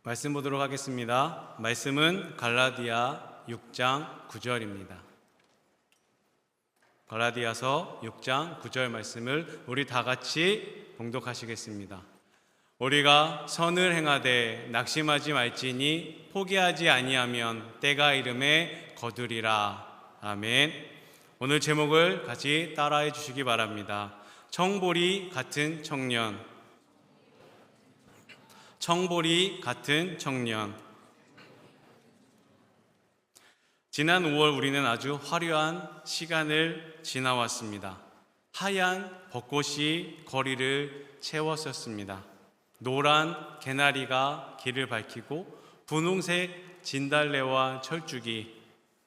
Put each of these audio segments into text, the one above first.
말씀 보도록 하겠습니다. 말씀은 갈라디아 6장 9절입니다. 갈라디아서 6장 9절 말씀을 우리 다 같이 봉독하시겠습니다. 우리가 선을 행하되 낙심하지 말지니 포기하지 아니하면 때가 이름에 거두리라. 아멘. 오늘 제목을 같이 따라해 주시기 바랍니다. 청보리 같은 청년. 청보리 같은 청년. 지난 5월 우리는 아주 화려한 시간을 지나왔습니다. 하얀 벚꽃이 거리를 채웠었습니다. 노란 개나리가 길을 밝히고 분홍색 진달래와 철쭉이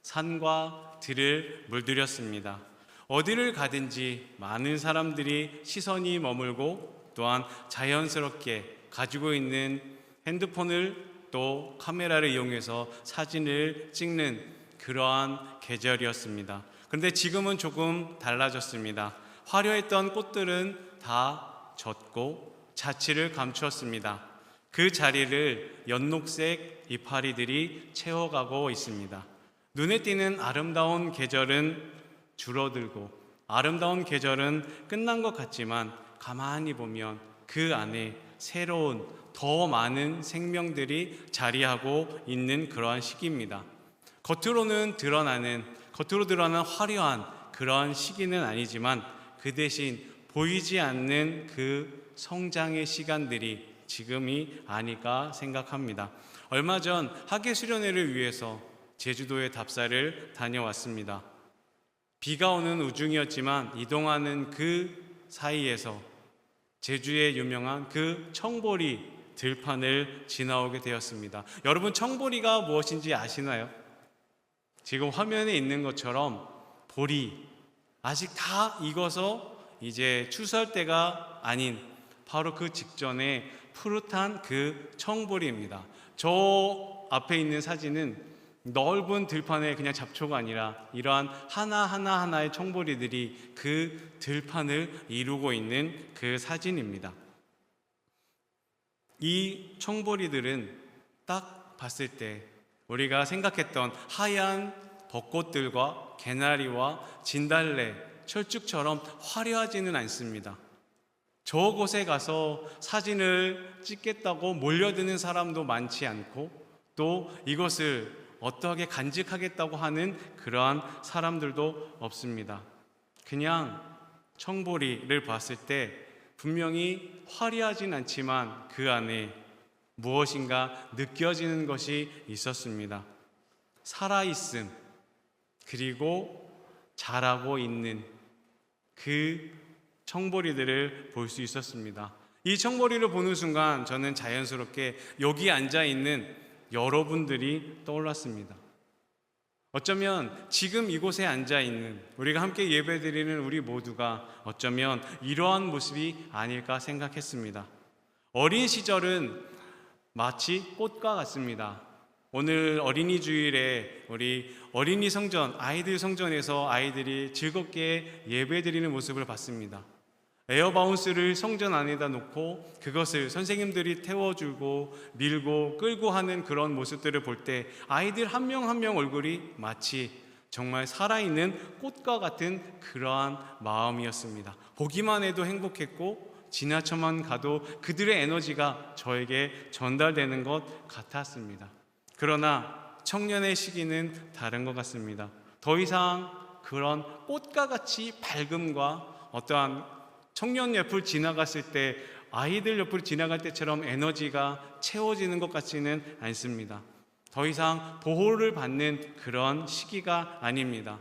산과 들을 물들였습니다. 어디를 가든지 많은 사람들이 시선이 머물고 또한 자연스럽게 가지고 있는 핸드폰을 또 카메라를 이용해서 사진을 찍는 그러한 계절이었습니다. 그런데 지금은 조금 달라졌습니다. 화려했던 꽃들은 다 졌고 자취를 감추었습니다. 그 자리를 연녹색 이파리들이 채워가고 있습니다. 눈에 띄는 아름다운 계절은 줄어들고 아름다운 계절은 끝난 것 같지만 가만히 보면 그 안에 새로운 더 많은 생명들이 자리하고 있는 그러한 시기입니다. 겉으로 드러나는 화려한 그러한 시기는 아니지만 그 대신 보이지 않는 그 성장의 시간들이 지금이 아닐까 생각합니다. 얼마 전 학예 수련회를 위해서 제주도에 답사를 다녀왔습니다. 비가 오는 우중이었지만 이동하는 그 사이에서 제주의 유명한 그 청보리 들판을 지나오게 되었습니다. 여러분, 청보리가 무엇인지 아시나요? 지금 화면에 있는 것처럼 보리 아직 다 익어서 이제 추수할 때가 아닌 바로 그 직전에 푸릇한 그 청보리입니다. 저 앞에 있는 사진은 넓은 들판에 그냥 잡초가 아니라 이러한 하나하나의 청보리들이 그 들판을 이루고 있는 그 사진입니다. 이 청보리들은 딱 봤을 때 우리가 생각했던 하얀 벚꽃들과 개나리와 진달래, 철쭉처럼 화려하지는 않습니다. 저곳에 가서 사진을 찍겠다고 몰려드는 사람도 많지 않고 또 이것을 어떻게 간직하겠다고 하는 그러한 사람들도 없습니다. 그냥 청보리를 봤을 때 분명히 화려하진 않지만 그 안에 무엇인가 느껴지는 것이 있었습니다. 살아있음, 그리고 자라고 있는 그 청보리들을 볼 수 있었습니다. 이 청보리를 보는 순간 저는 자연스럽게 여기 앉아 있는 여러분들이 떠올랐습니다. 어쩌면 지금 이곳에 앉아 있는 우리가 함께 예배드리는 우리 모두가 어쩌면 이러한 모습이 아닐까 생각했습니다. 어린 시절은 마치 꽃과 같습니다. 오늘 어린이 주일에 우리 어린이 성전, 아이들 성전에서 아이들이 즐겁게 예배드리는 모습을 봤습니다. 에어바운스를 성전 안에다 놓고 그것을 선생님들이 태워주고 밀고 끌고 하는 그런 모습들을 볼 때 아이들 한 명 한 명 얼굴이 마치 정말 살아있는 꽃과 같은 그러한 마음이었습니다. 보기만 해도 행복했고 지나쳐만 가도 그들의 에너지가 저에게 전달되는 것 같았습니다. 그러나 청년의 시기는 다른 것 같습니다. 더 이상 그런 꽃과 같이 밝음과 어떠한 청년 옆을 지나갔을 때 아이들 옆을 지나갈 때처럼 에너지가 채워지는 것 같지는 않습니다. 더 이상 보호를 받는 그런 시기가 아닙니다.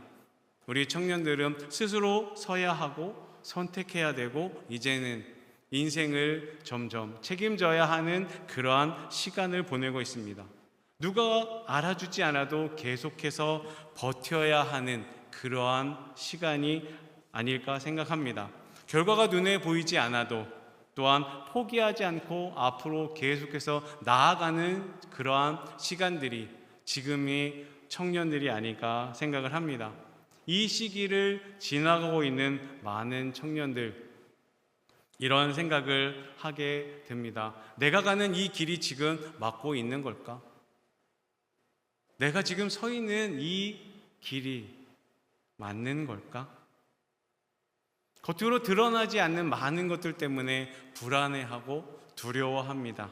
우리 청년들은 스스로 서야 하고 선택해야 되고 이제는 인생을 점점 책임져야 하는 그러한 시간을 보내고 있습니다. 누가 알아주지 않아도 계속해서 버텨야 하는 그러한 시간이 아닐까 생각합니다. 결과가 눈에 보이지 않아도 또한 포기하지 않고 앞으로 계속해서 나아가는 그러한 시간들이 지금의 청년들이 아닐까 생각을 합니다. 이 시기를 지나가고 있는 많은 청년들, 이런 생각을 하게 됩니다. 내가 가는 이 길이 지금 맞고 있는 걸까? 내가 지금 서 있는 이 길이 맞는 걸까? 겉으로 드러나지 않는 많은 것들 때문에 불안해하고 두려워합니다.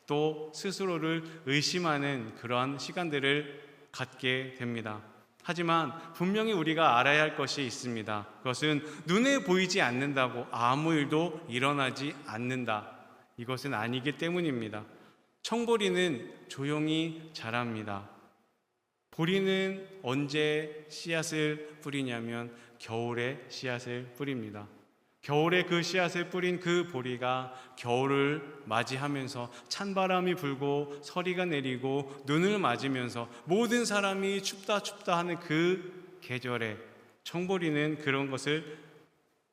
또 스스로를 의심하는 그러한 시간들을 갖게 됩니다. 하지만 분명히 우리가 알아야 할 것이 있습니다. 그것은 눈에 보이지 않는다고 아무 일도 일어나지 않는다. 이것은 아니기 때문입니다. 청보리는 조용히 자랍니다. 보리는 언제 씨앗을 뿌리냐면 겨울에 씨앗을 뿌립니다. 겨울에 그 씨앗을 뿌린 그 보리가 겨울을 맞이하면서 찬바람이 불고 서리가 내리고 눈을 맞으면서 모든 사람이 춥다 춥다 하는 그 계절에 청보리는 그런 것을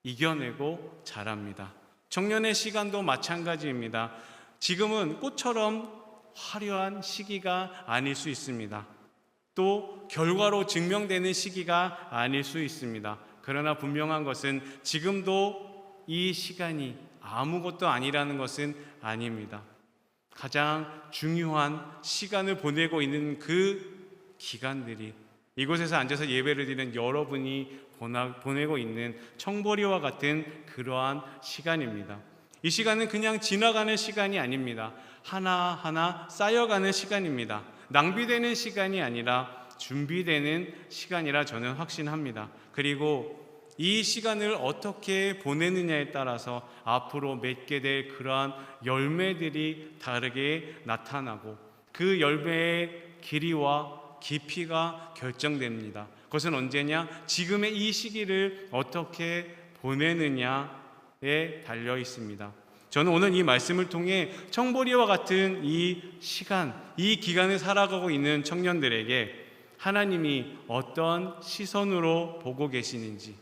이겨내고 자랍니다. 청년의 시간도 마찬가지입니다. 지금은 꽃처럼 화려한 시기가 아닐 수 있습니다. 또 결과로 증명되는 시기가 아닐 수 있습니다. 그러나 분명한 것은 지금도 이 시간이 아무것도 아니라는 것은 아닙니다. 가장 중요한 시간을 보내고 있는 그 기간들이 이곳에서 앉아서 예배를 드리는 여러분이 보내고 있는 청보리와 같은 그러한 시간입니다. 이 시간은 그냥 지나가는 시간이 아닙니다. 하나하나 쌓여가는 시간입니다. 낭비되는 시간이 아니라 준비되는 시간이라 저는 확신합니다. 그리고 이 시간을 어떻게 보내느냐에 따라서 앞으로 맺게 될 그러한 열매들이 다르게 나타나고 그 열매의 길이와 깊이가 결정됩니다. 그것은 언제냐? 지금의 이 시기를 어떻게 보내느냐에 달려 있습니다. 저는 오늘 이 말씀을 통해 청보리와 같은 이 시간, 이 기간을 살아가고 있는 청년들에게 하나님이 어떤 시선으로 보고 계시는지,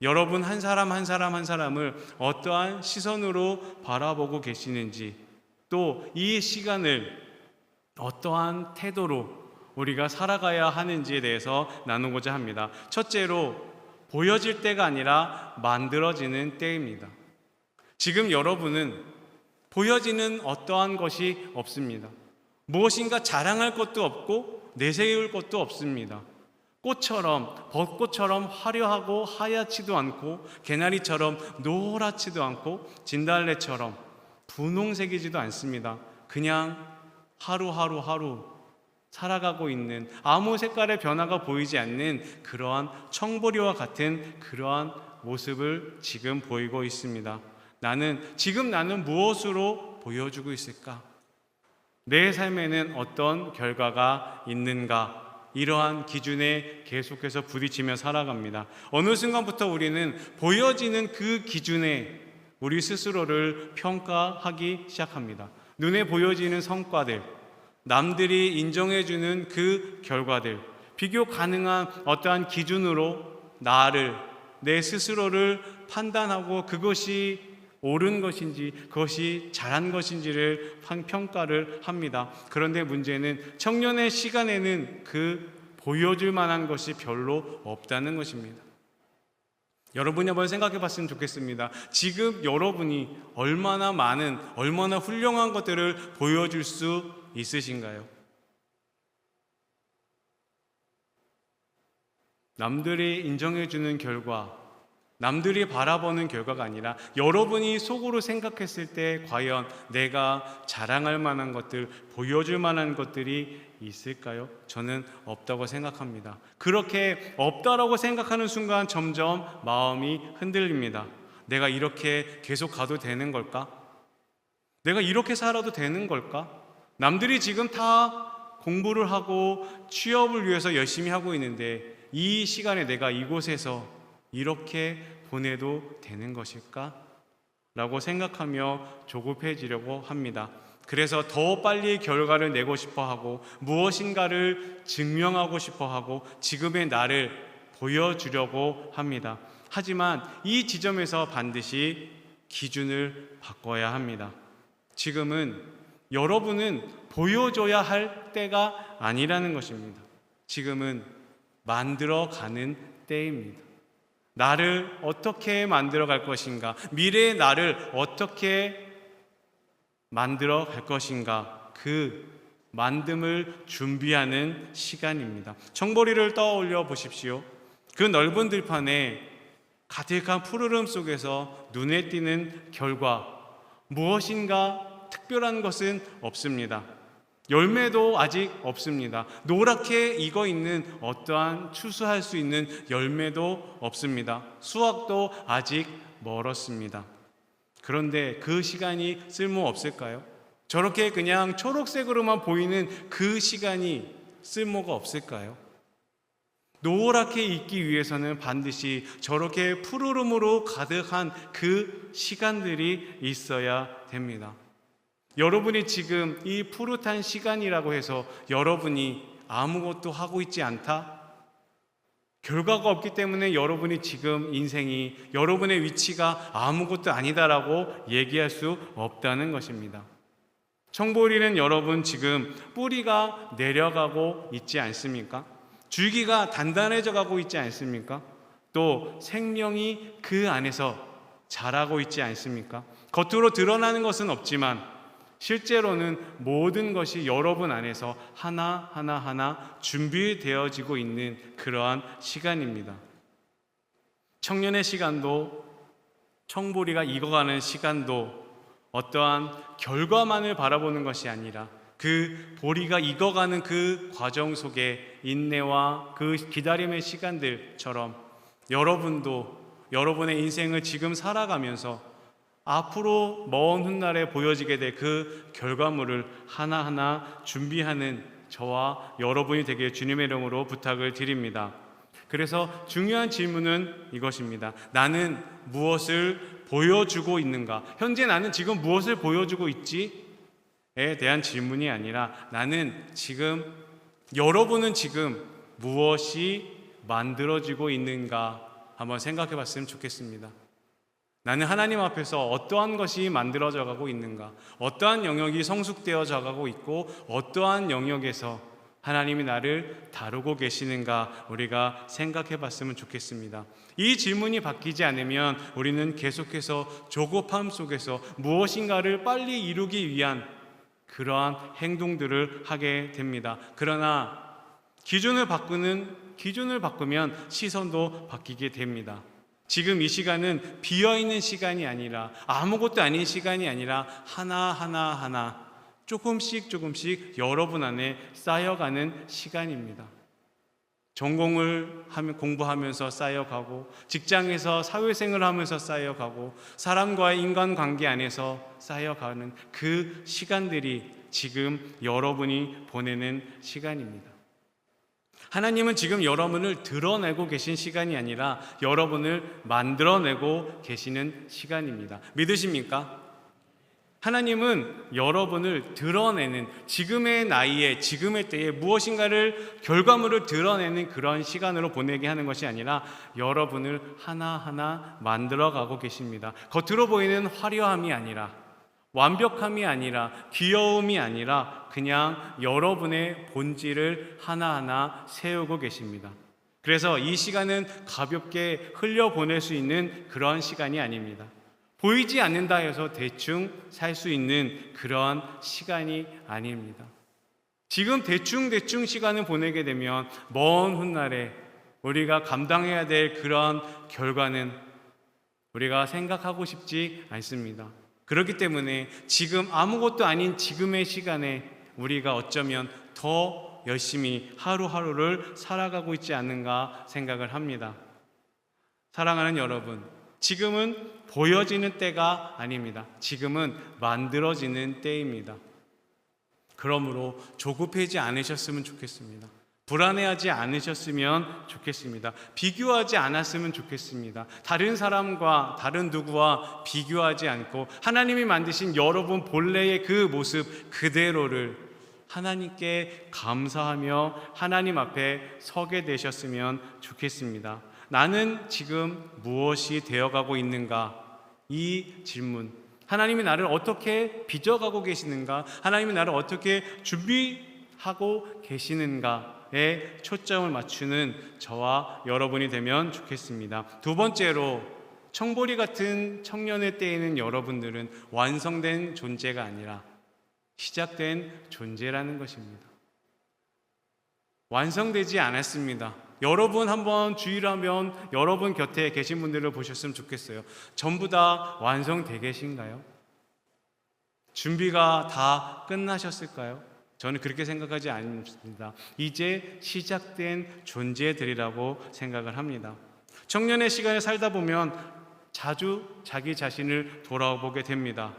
여러분 한 사람 한 사람을 어떠한 시선으로 바라보고 계시는지, 또 이 시간을 어떠한 태도로 우리가 살아가야 하는지에 대해서 나누고자 합니다. 첫째로, 보여질 때가 아니라 만들어지는 때입니다. 지금 여러분은 보여지는 어떠한 것이 없습니다. 무엇인가 자랑할 것도 없고 내세울 것도 없습니다. 꽃처럼, 벚꽃처럼 화려하고 하얗지도 않고 개나리처럼 노랗지도 않고 진달래처럼 분홍색이지도 않습니다. 그냥 하루 살아가고 있는 아무 색깔의 변화가 보이지 않는 그러한 청보리와 같은 그러한 모습을 지금 보이고 있습니다. 지금 나는 무엇으로 보여주고 있을까? 내 삶에는 어떤 결과가 있는가? 이러한 기준에 계속해서 부딪히며 살아갑니다. 어느 순간부터 우리는 보여지는 그 기준에 우리 스스로를 평가하기 시작합니다. 눈에 보여지는 성과들, 남들이 인정해주는 그 결과들, 비교 가능한 어떠한 기준으로 내 스스로를 판단하고 그것이 옳은 것인지 그것이 잘한 것인지를 평가를 합니다. 그런데 문제는 청년의 시간에는 그 보여줄 만한 것이 별로 없다는 것입니다. 여러분이 한번 생각해 봤으면 좋겠습니다. 지금 여러분이 얼마나 훌륭한 것들을 보여줄 수 있으신가요? 남들이 인정해주는 결과, 남들이 바라보는 결과가 아니라 여러분이 속으로 생각했을 때 과연 내가 자랑할 만한 것들, 보여줄 만한 것들이 있을까요? 저는 없다고 생각합니다. 그렇게 없다라고 생각하는 순간 점점 마음이 흔들립니다. 내가 이렇게 계속 가도 되는 걸까? 내가 이렇게 살아도 되는 걸까? 남들이 지금 다 공부를 하고 취업을 위해서 열심히 하고 있는데 이 시간에 내가 이곳에서 이렇게 보내도 되는 것일까? 라고 생각하며 조급해지려고 합니다. 그래서 더 빨리 결과를 내고 싶어 하고 무엇인가를 증명하고 싶어 하고 지금의 나를 보여주려고 합니다. 하지만 이 지점에서 반드시 기준을 바꿔야 합니다. 지금은 여러분은 보여줘야 할 때가 아니라는 것입니다. 지금은 만들어가는 때입니다. 나를 어떻게 만들어 갈 것인가? 미래의 나를 어떻게 만들어 갈 것인가? 그 만듦을 준비하는 시간입니다. 청보리를 떠올려 보십시오. 그 넓은 들판에 가득한 푸르름 속에서 눈에 띄는 결과, 무엇인가 특별한 것은 없습니다. 열매도 아직 없습니다. 노랗게 익어 있는 어떠한 추수할 수 있는 열매도 없습니다. 수확도 아직 멀었습니다. 그런데 그 시간이 쓸모 없을까요? 저렇게 그냥 초록색으로만 보이는 그 시간이 쓸모가 없을까요? 노랗게 익기 위해서는 반드시 저렇게 푸르름으로 가득한 그 시간들이 있어야 됩니다. 여러분이 지금 이 푸릇한 시간이라고 해서 여러분이 아무것도 하고 있지 않다? 결과가 없기 때문에 여러분이 지금 인생이, 여러분의 위치가 아무것도 아니다라고 얘기할 수 없다는 것입니다. 청보리는 여러분 지금 뿌리가 내려가고 있지 않습니까? 줄기가 단단해져 가고 있지 않습니까? 또 생명이 그 안에서 자라고 있지 않습니까? 겉으로 드러나는 것은 없지만 실제로는 모든 것이 여러분 안에서 하나하나 준비되어지고 있는 그러한 시간입니다. 청년의 시간도, 청보리가 익어가는 시간도 어떠한 결과만을 바라보는 것이 아니라 그 보리가 익어가는 그 과정 속에 인내와 그 기다림의 시간들처럼 여러분도 여러분의 인생을 지금 살아가면서 앞으로 먼 훗날에 보여지게 될 그 결과물을 하나하나 준비하는 저와 여러분이 되길 주님의 이름으로 부탁을 드립니다. 그래서 중요한 질문은 이것입니다. 나는 무엇을 보여주고 있는가? 현재 나는 지금 무엇을 보여주고 있지?에 대한 질문이 아니라 나는 지금, 여러분은 지금 무엇이 만들어지고 있는가 한번 생각해 봤으면 좋겠습니다. 나는 하나님 앞에서 어떠한 것이 만들어져 가고 있는가? 어떠한 영역이 성숙되어져 가고 있고 어떠한 영역에서 하나님이 나를 다루고 계시는가 우리가 생각해 봤으면 좋겠습니다. 이 질문이 바뀌지 않으면 우리는 계속해서 조급함 속에서 무엇인가를 빨리 이루기 위한 그러한 행동들을 하게 됩니다. 그러나 기준을 바꾸면 시선도 바뀌게 됩니다. 지금 이 시간은 비어있는 시간이 아니라 아무것도 아닌 시간이 아니라 하나하나 조금씩 여러분 안에 쌓여가는 시간입니다. 전공을 공부하면서 쌓여가고 직장에서 사회생활을 하면서 쌓여가고 사람과의 인간관계 안에서 쌓여가는 그 시간들이 지금 여러분이 보내는 시간입니다. 하나님은 지금 여러분을 드러내고 계신 시간이 아니라 여러분을 만들어내고 계시는 시간입니다. 믿으십니까? 하나님은 여러분을 드러내는, 지금의 나이에 지금의 때에 무엇인가를 결과물을 드러내는 그런 시간으로 보내게 하는 것이 아니라 여러분을 하나하나 만들어가고 계십니다. 겉으로 보이는 화려함이 아니라, 완벽함이 아니라, 귀여움이 아니라 그냥 여러분의 본질을 하나하나 세우고 계십니다. 그래서 이 시간은 가볍게 흘려보낼 수 있는 그런 시간이 아닙니다. 보이지 않는다 해서 대충 살 수 있는 그런 시간이 아닙니다. 지금 대충 시간을 보내게 되면 먼 훗날에 우리가 감당해야 될 그런 결과는 우리가 생각하고 싶지 않습니다. 그렇기 때문에 지금 아무것도 아닌 지금의 시간에 우리가 어쩌면 더 열심히 하루하루를 살아가고 있지 않는가 생각을 합니다. 사랑하는 여러분, 지금은 보여지는 때가 아닙니다. 지금은 만들어지는 때입니다. 그러므로 조급해지 않으셨으면 좋겠습니다. 불안해하지 않으셨으면 좋겠습니다. 비교하지 않았으면 좋겠습니다. 다른 사람과 다른 누구와 비교하지 않고 하나님이 만드신 여러분 본래의 그 모습 그대로를 하나님께 감사하며 하나님 앞에 서게 되셨으면 좋겠습니다. 나는 지금 무엇이 되어가고 있는가? 이 질문, 하나님이 나를 어떻게 빚어가고 계시는가? 하나님이 나를 어떻게 준비하고 계시는가? 것에 초점을 맞추는 저와 여러분이 되면 좋겠습니다. 두 번째로, 청보리 같은 청년의 때에 있는 여러분들은 완성된 존재가 아니라 시작된 존재라는 것입니다. 완성되지 않았습니다. 여러분 한번 주의를 하면 여러분 곁에 계신 분들을 보셨으면 좋겠어요. 전부 다 완성되어 계신가요? 준비가 다 끝나셨을까요? 저는 그렇게 생각하지 않습니다. 이제 시작된 존재들이라고 생각을 합니다. 청년의 시간을 살다 보면 자주 자기 자신을 돌아보게 됩니다.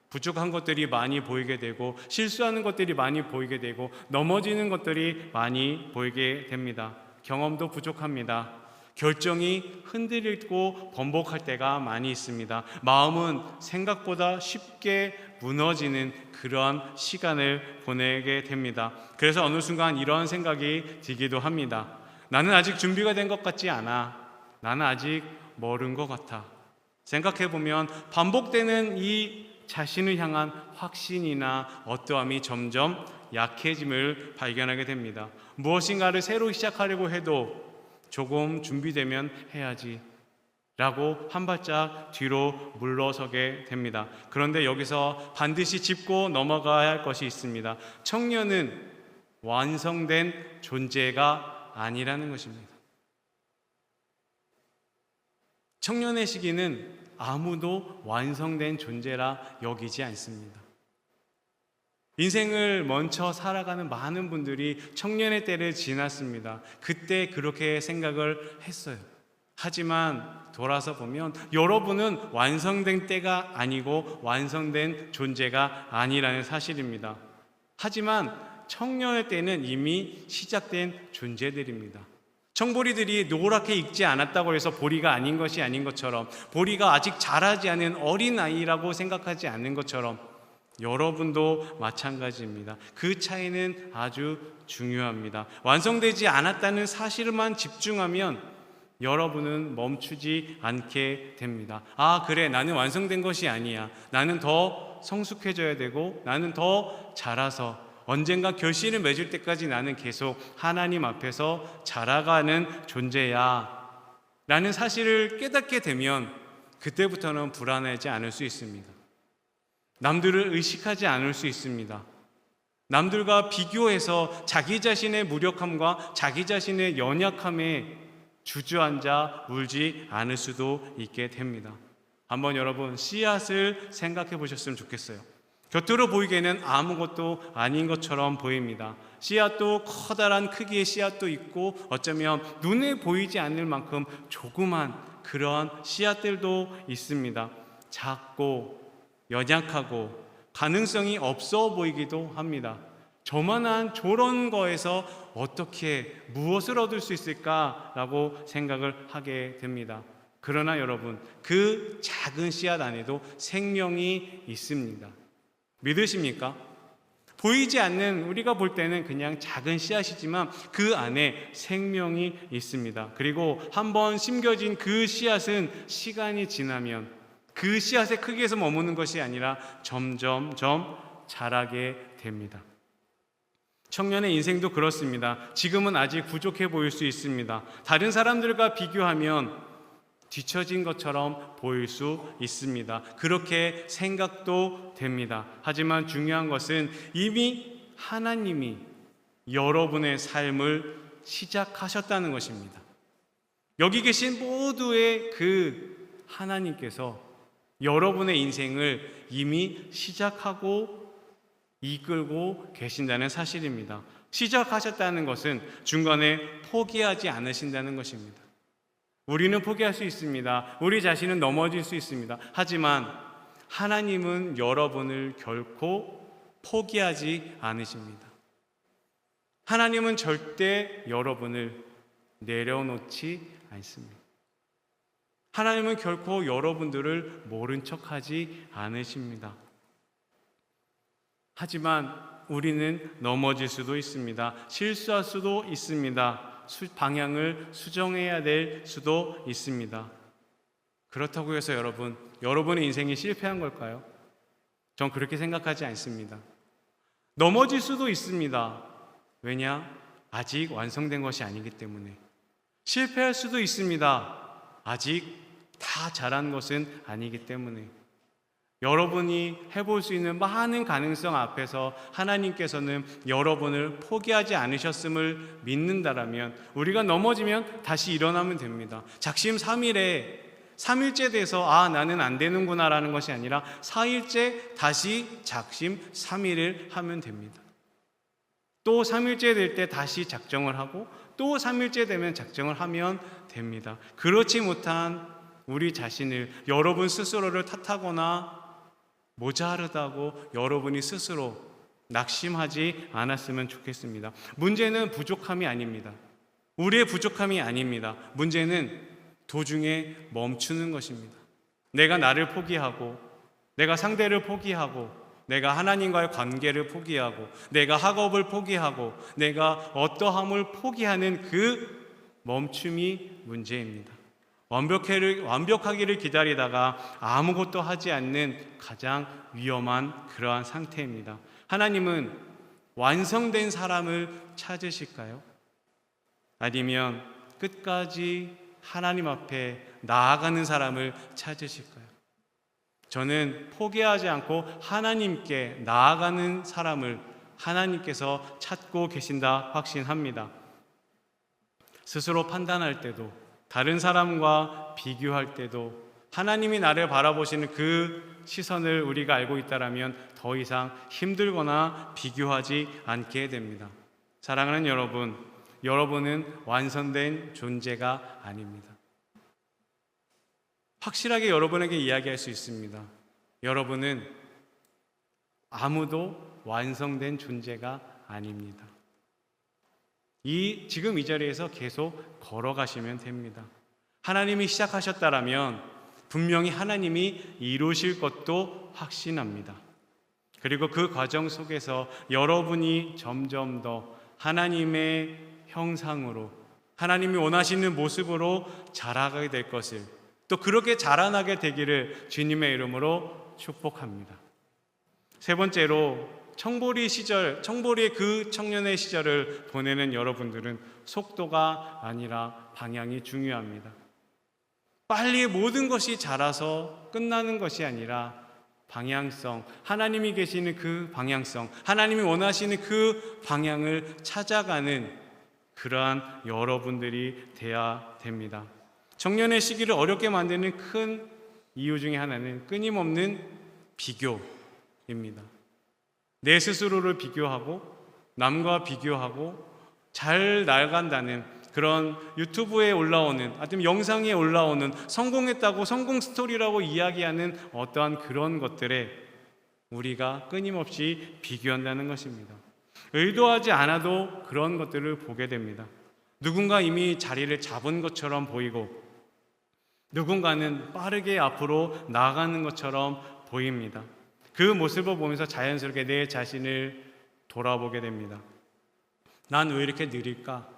부족한 것들이 많이 보이게 되고, 실수하는 것들이 많이 보이게 되고, 넘어지는 것들이 많이 보이게 됩니다. 경험도 부족합니다. 결정이 흔들리고 번복할 때가 많이 있습니다. 마음은 생각보다 쉽게 무너지는 그런 시간을 보내게 됩니다. 그래서 어느 순간 이런 생각이 들기도 합니다. 나는 아직 준비가 된 것 같지 않아. 나는 아직 멀은 것 같아. 생각해보면 반복되는 이 자신을 향한 확신이나 어떠함이 점점 약해짐을 발견하게 됩니다. 무엇인가를 새로 시작하려고 해도 조금 준비되면 해야지 라고 한 발짝 뒤로 물러서게 됩니다. 그런데 여기서 반드시 짚고 넘어가야 할 것이 있습니다. 청년은 완성된 존재가 아니라는 것입니다. 청년의 시기는 아무도 완성된 존재라 여기지 않습니다. 인생을 먼저 살아가는 많은 분들이 청년의 때를 지났습니다. 그때 그렇게 생각을 했어요. 하지만 돌아서 보면 여러분은 완성된 때가 아니고 완성된 존재가 아니라는 사실입니다. 하지만 청년의 때는 이미 시작된 존재들입니다. 청보리들이 노랗게 익지 않았다고 해서 보리가 아닌 것이 아닌 것처럼, 보리가 아직 자라지 않은 어린 아이라고 생각하지 않는 것처럼 여러분도 마찬가지입니다. 그 차이는 아주 중요합니다. 완성되지 않았다는 사실만 집중하면 여러분은 멈추지 않게 됩니다. 아, 그래, 나는 완성된 것이 아니야. 나는 더 성숙해져야 되고, 나는 더 자라서 언젠가 결실을 맺을 때까지 나는 계속 하나님 앞에서 자라가는 존재야 라는 사실을 깨닫게 되면 그때부터는 불안하지 않을 수 있습니다. 남들을 의식하지 않을 수 있습니다. 남들과 비교해서 자기 자신의 무력함과 자기 자신의 연약함에 주저앉아 울지 않을 수도 있게 됩니다. 한번 여러분 씨앗을 생각해 보셨으면 좋겠어요. 겉으로 보이기에는 아무것도 아닌 것처럼 보입니다. 씨앗도 커다란 크기의 씨앗도 있고, 어쩌면 눈에 보이지 않을 만큼 조그만 그런 씨앗들도 있습니다. 작고 연약하고 가능성이 없어 보이기도 합니다. 저런 거에서 어떻게 무엇을 얻을 수 있을까라고 생각을 하게 됩니다. 그러나 여러분, 그 작은 씨앗 안에도 생명이 있습니다. 믿으십니까? 보이지 않는, 우리가 볼 때는 그냥 작은 씨앗이지만 그 안에 생명이 있습니다. 그리고 한번 심겨진 그 씨앗은 시간이 지나면 그 씨앗의 크기에서 머무는 것이 아니라 점점점 자라게 됩니다. 청년의 인생도 그렇습니다. 지금은 아직 부족해 보일 수 있습니다. 다른 사람들과 비교하면 뒤처진 것처럼 보일 수 있습니다. 그렇게 생각도 됩니다. 하지만 중요한 것은 이미 하나님이 여러분의 삶을 시작하셨다는 것입니다. 여기 계신 모두의 그 하나님께서 여러분의 인생을 이미 시작하고 이끌고 계신다는 사실입니다. 시작하셨다는 것은 중간에 포기하지 않으신다는 것입니다. 우리는 포기할 수 있습니다. 우리 자신은 넘어질 수 있습니다. 하지만 하나님은 여러분을 결코 포기하지 않으십니다. 하나님은 절대 여러분을 내려놓지 않습니다. 하나님은 결코 여러분들을 모른 척하지 않으십니다. 하지만 우리는 넘어질 수도 있습니다. 실수할 수도 있습니다. 방향을 수정해야 될 수도 있습니다. 그렇다고 해서 여러분의 인생이 실패한 걸까요? 전 그렇게 생각하지 않습니다. 넘어질 수도 있습니다. 왜냐? 아직 완성된 것이 아니기 때문에. 실패할 수도 있습니다. 아직 다 잘한 것은 아니기 때문에. 여러분이 해볼 수 있는 많은 가능성 앞에서 하나님께서는 여러분을 포기하지 않으셨음을 믿는다라면, 우리가 넘어지면 다시 일어나면 됩니다. 작심 3일째 돼서 나는 안 되는구나 라는 것이 아니라 4일째 다시 작심 3일을 하면 됩니다. 또 3일째 될 때 다시 작정을 하고 또 3일째 되면 작정을 하면 됩니다. 그렇지 못한 우리 자신을, 여러분 스스로를 탓하거나 모자르다고 여러분이 스스로 낙심하지 않았으면 좋겠습니다. 문제는 부족함이 아닙니다. 우리의 부족함이 아닙니다. 문제는 도중에 멈추는 것입니다. 내가 나를 포기하고, 내가 상대를 포기하고, 내가 하나님과의 관계를 포기하고, 내가 학업을 포기하고, 내가 어떠함을 포기하는 그 멈춤이 문제입니다. 완벽하기를 기다리다가 아무것도 하지 않는 가장 위험한 그러한 상태입니다. 하나님은 완성된 사람을 찾으실까요? 아니면 끝까지 하나님 앞에 나아가는 사람을 찾으실까요? 저는 포기하지 않고 하나님께 나아가는 사람을 하나님께서 찾고 계신다 확신합니다. 스스로 판단할 때도, 다른 사람과 비교할 때도 하나님이 나를 바라보시는 그 시선을 우리가 알고 있다면 더 이상 힘들거나 비교하지 않게 됩니다. 사랑하는 여러분, 여러분은 완성된 존재가 아닙니다. 확실하게 여러분에게 이야기할 수 있습니다. 여러분은 아무도 완성된 존재가 아닙니다. 지금 이 자리에서 계속 걸어가시면 됩니다. 하나님이 시작하셨다라면 분명히 하나님이 이루실 것도 확신합니다. 그리고 그 과정 속에서 여러분이 점점 더 하나님의 형상으로, 하나님이 원하시는 모습으로 자라가게 될 것을, 또 그렇게 자라나게 되기를 주님의 이름으로 축복합니다. 세 번째로, 청보리의 그 청년의 시절을 보내는 여러분들은 속도가 아니라 방향이 중요합니다. 빨리 모든 것이 자라서 끝나는 것이 아니라 방향성, 하나님이 계시는 그 방향성, 하나님이 원하시는 그 방향을 찾아가는 그러한 여러분들이 돼야 됩니다. 청년의 시기를 어렵게 만드는 큰 이유 중에 하나는 끊임없는 비교입니다. 내 스스로를 비교하고, 남과 비교하고, 잘 나간다는 그런 유튜브에 올라오는, 아니면 영상에 올라오는 성공했다고 성공 스토리라고 이야기하는 어떠한 그런 것들에 우리가 끊임없이 비교한다는 것입니다. 의도하지 않아도 그런 것들을 보게 됩니다. 누군가 이미 자리를 잡은 것처럼 보이고, 누군가는 빠르게 앞으로 나아가는 것처럼 보입니다. 그 모습을 보면서 자연스럽게 내 자신을 돌아보게 됩니다. 난 왜 이렇게 느릴까?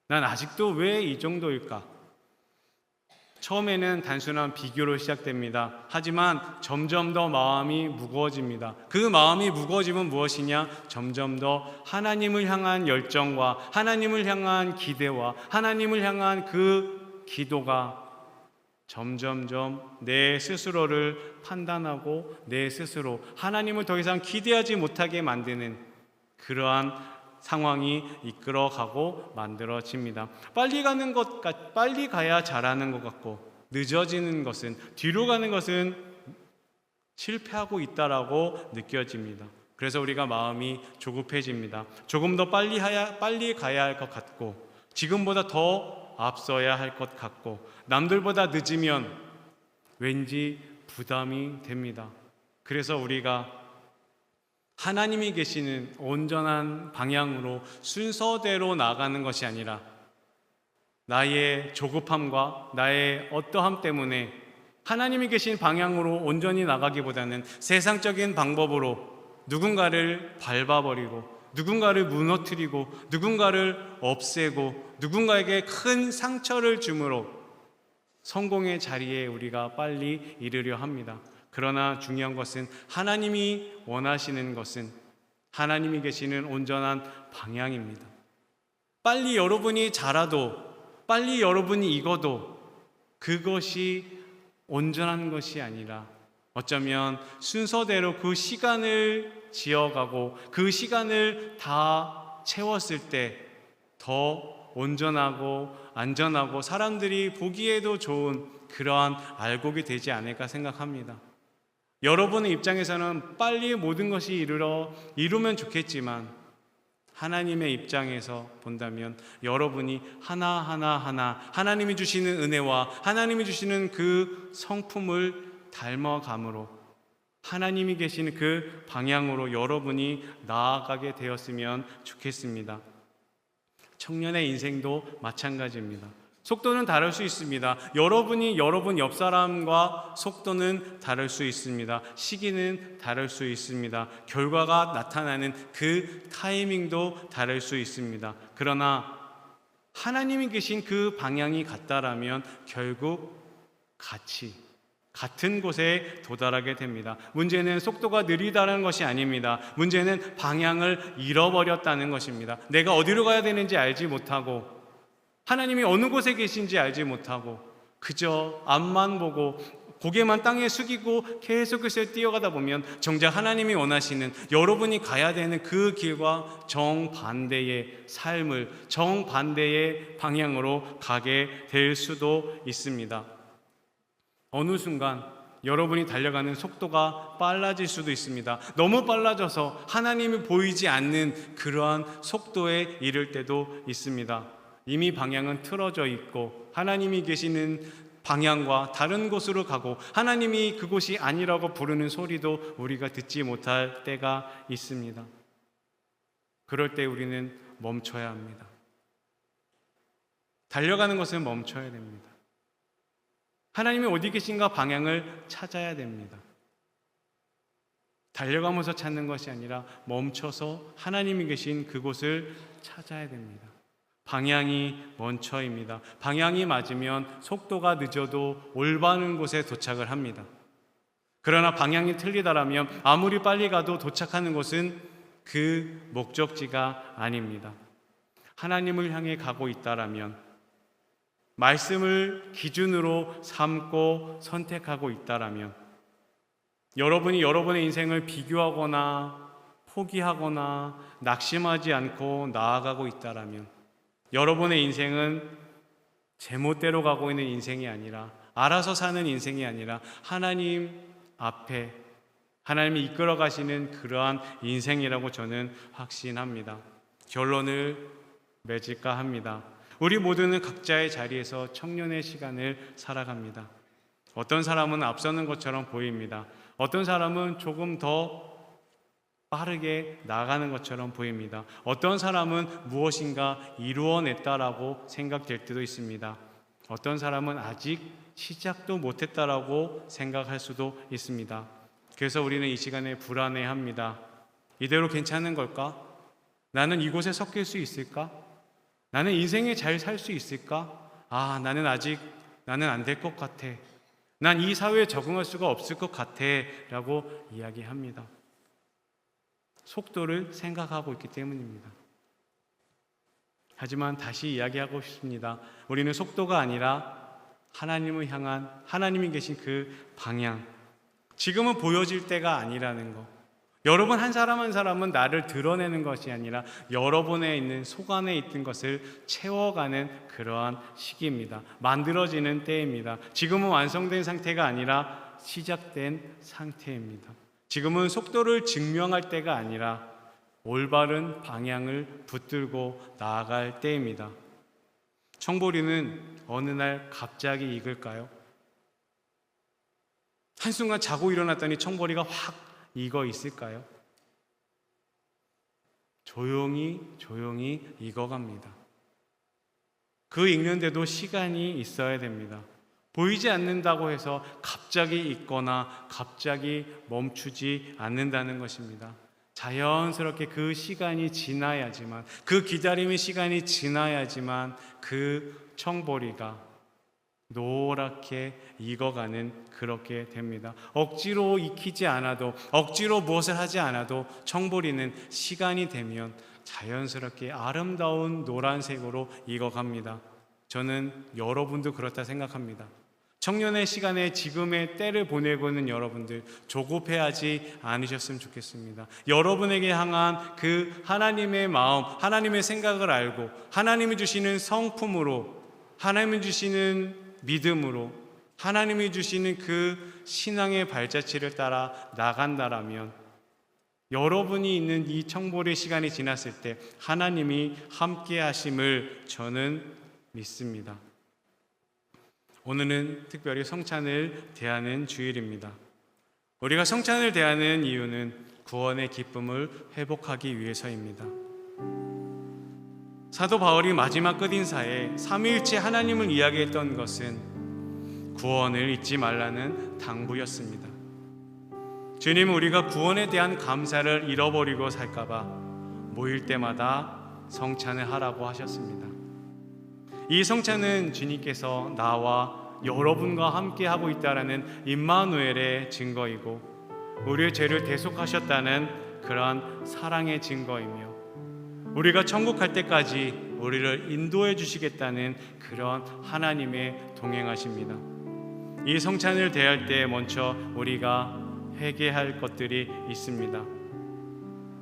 난 아직도 왜 이 정도일까? 처음에는 단순한 비교로 시작됩니다. 하지만 점점 더 마음이 무거워집니다. 그 마음이 무거워지면 무엇이냐? 점점 더 하나님을 향한 열정과 하나님을 향한 기대와 하나님을 향한 그 기도가 점점점 내 스스로를 판단하고 내 스스로 하나님을 더 이상 기대하지 못하게 만드는 그러한 상황이 이끌어가고 만들어집니다. 빨리 가야 잘하는 것 같고, 늦어지는 것은, 뒤로 가는 것은 실패하고 있다라고 느껴집니다. 그래서 우리가 마음이 조급해집니다. 조금 더 빨리 가야 할 것 같고, 지금보다 더 앞서야 할 것 같고, 남들보다 늦으면 왠지 부담이 됩니다. 그래서 우리가 하나님이 계시는 온전한 방향으로 순서대로 나가는 것이 아니라 나의 조급함과 나의 어떠함 때문에 하나님이 계신 방향으로 온전히 나가기보다는 세상적인 방법으로 누군가를 밟아버리고, 누군가를 무너뜨리고, 누군가를 없애고, 누군가에게 큰 상처를 주므로 성공의 자리에 우리가 빨리 이르려 합니다. 그러나 중요한 것은 하나님이 원하시는 것은 하나님이 계시는 온전한 방향입니다. 빨리 여러분이 자라도, 빨리 여러분이 익어도 그것이 온전한 것이 아니라 어쩌면 순서대로 그 시간을 지어가고 그 시간을 다 채웠을 때 더 온전하고 안전하고 사람들이 보기에도 좋은 그러한 알곡이 되지 않을까 생각합니다. 여러분의 입장에서는 빨리 모든 것이 이루면 좋겠지만 하나님의 입장에서 본다면 여러분이 하나하나 하나님이 주시는 은혜와 하나님이 주시는 그 성품을 닮아감으로 하나님이 계시는 그 방향으로 여러분이 나아가게 되었으면 좋겠습니다. 청년의 인생도 마찬가지입니다. 속도는 다를 수 있습니다. 여러분 옆 사람과 속도는 다를 수 있습니다. 시기는 다를 수 있습니다. 결과가 나타나는 그 타이밍도 다를 수 있습니다. 그러나 하나님이 계신 그 방향이 같다라면 결국 같은 곳에 도달하게 됩니다. 문제는 속도가 느리다는 것이 아닙니다. 문제는 방향을 잃어버렸다는 것입니다. 내가 어디로 가야 되는지 알지 못하고 하나님이 어느 곳에 계신지 알지 못하고 그저 앞만 보고 고개만 땅에 숙이고 계속해서 뛰어가다 보면 정작 하나님이 원하시는 여러분이 가야 되는 그 길과 정반대의 삶을 정반대의 방향으로 가게 될 수도 있습니다. 어느 순간 여러분이 달려가는 속도가 빨라질 수도 있습니다. 너무 빨라져서 하나님이 보이지 않는 그러한 속도에 이를 때도 있습니다. 이미 방향은 틀어져 있고 하나님이 계시는 방향과 다른 곳으로 가고 하나님이 그곳이 아니라고 부르는 소리도 우리가 듣지 못할 때가 있습니다. 그럴 때 우리는 멈춰야 합니다. 달려가는 것은 멈춰야 됩니다. 하나님이 어디 계신가 방향을 찾아야 됩니다. 달려가면서 찾는 것이 아니라 멈춰서 하나님이 계신 그곳을 찾아야 됩니다. 방향이 먼저입니다. 방향이 맞으면 속도가 늦어도 올바른 곳에 도착을 합니다. 그러나 방향이 틀리다라면 아무리 빨리 가도 도착하는 곳은 그 목적지가 아닙니다. 하나님을 향해 가고 있다라면 말씀을 기준으로 삼고 선택하고 있다라면 여러분이 여러분의 인생을 비교하거나 포기하거나 낙심하지 않고 나아가고 있다라면 여러분의 인생은 제멋대로 가고 있는 인생이 아니라 알아서 사는 인생이 아니라 하나님 앞에 하나님이 이끌어 가시는 그러한 인생이라고 저는 확신합니다. 결론을 맺을까 합니다. 우리 모두는 각자의 자리에서 청년의 시간을 살아갑니다. 어떤 사람은 앞서는 것처럼 보입니다. 어떤 사람은 조금 더 빠르게 나아가는 것처럼 보입니다. 어떤 사람은 무엇인가 이루어냈다라고 생각될 때도 있습니다. 어떤 사람은 아직 시작도 못했다라고 생각할 수도 있습니다. 그래서 우리는 이 시간에 불안해합니다. 이대로 괜찮은 걸까? 나는 이곳에 섞일 수 있을까? 나는 인생에 잘 살 수 있을까? 나는 안 될 것 같아. 난 이 사회에 적응할 수가 없을 것 같아 라고 이야기합니다. 속도를 생각하고 있기 때문입니다. 하지만 다시 이야기하고 싶습니다. 우리는 속도가 아니라 하나님을 향한 하나님이 계신 그 방향, 지금은 보여질 때가 아니라는 것. 여러분 한 사람 한 사람은 나를 드러내는 것이 아니라 여러분에 있는 속 안에 있던 것을 채워가는 그러한 시기입니다. 만들어지는 때입니다. 지금은 완성된 상태가 아니라 시작된 상태입니다. 지금은 속도를 증명할 때가 아니라 올바른 방향을 붙들고 나아갈 때입니다. 청보리는 어느 날 갑자기 익을까요? 한순간 자고 일어났더니 청보리가 확 익어 있을까요? 조용히 익어갑니다. 그 익는데도 시간이 있어야 됩니다. 보이지 않는다고 해서 갑자기 익거나 갑자기 멈추지 않는다는 것입니다. 자연스럽게 그 시간이 지나야지만, 그 기다림의 시간이 지나야지만 그 청보리가 노랗게 익어가는 그렇게 됩니다. 억지로 익히지 않아도, 억지로 무엇을 하지 않아도 청보리는 시간이 되면 자연스럽게 아름다운 노란색으로 익어갑니다. 저는 여러분도 그렇다 생각합니다. 청년의 시간에 지금의 때를 보내고 있는 여러분들, 조급해하지 않으셨으면 좋겠습니다. 여러분에게 향한 그 하나님의 마음, 하나님의 생각을 알고 하나님이 주시는 성품으로, 하나님이 주시는 믿음으로, 하나님이 주시는 그 신앙의 발자취를 따라 나간다라면 여러분이 있는 이 청보리 시간이 지났을 때 하나님이 함께 하심을 저는 믿습니다. 오늘은 특별히 성찬을 대하는 주일입니다. 우리가 성찬을 대하는 이유는 구원의 기쁨을 회복하기 위해서입니다. 사도 바울이 마지막 끝인사에 삼위일체 하나님을 이야기했던 것은 구원을 잊지 말라는 당부였습니다. 주님은 우리가 구원에 대한 감사를 잃어버리고 살까봐 모일 때마다 성찬을 하라고 하셨습니다. 이 성찬은 주님께서 나와 여러분과 함께 하고 있다라는 임마누엘의 증거이고 우리의 죄를 대속하셨다는 그러한 사랑의 증거이며 우리가 천국 갈 때까지 우리를 인도해 주시겠다는 그런 하나님의 동행하십니다. 이 성찬을 대할 때 먼저 우리가 회개할 것들이 있습니다.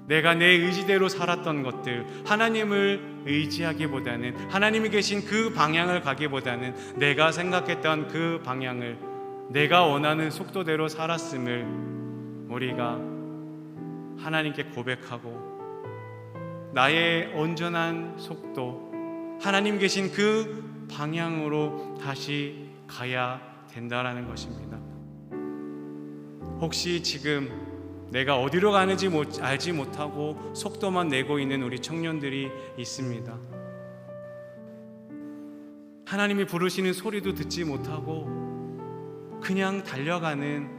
내가 내 의지대로 살았던 것들, 하나님을 의지하기보다는, 하나님이 계신 그 방향을 가기보다는 내가 생각했던 그 방향을, 내가 원하는 속도대로 살았음을 우리가 하나님께 고백하고 나의 온전한 속도, 하나님 계신 그 방향으로 다시 가야 된다라는 것입니다. 혹시 지금 내가 어디로 가는지 알지 못하고 속도만 내고 있는 우리 청년들이 있습니다. 하나님이 부르시는 소리도 듣지 못하고 그냥 달려가는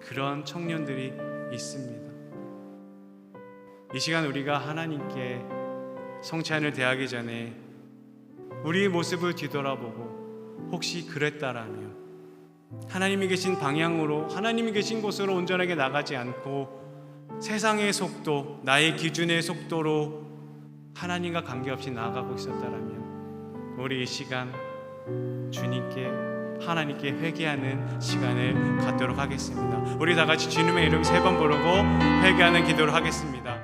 그런 청년들이 있습니다. 이 시간 우리가 하나님께 성찬을 대하기 전에 우리의 모습을 뒤돌아보고 혹시 그랬다라면 하나님이 계신 방향으로, 하나님이 계신 곳으로 온전하게 나가지 않고 세상의 속도, 나의 기준의 속도로 하나님과 관계없이 나아가고 있었다라면 우리 이 시간 주님께, 하나님께 회개하는 시간을 갖도록 하겠습니다. 우리 다 같이 주님의 이름 3번 부르고 회개하는 기도를 하겠습니다.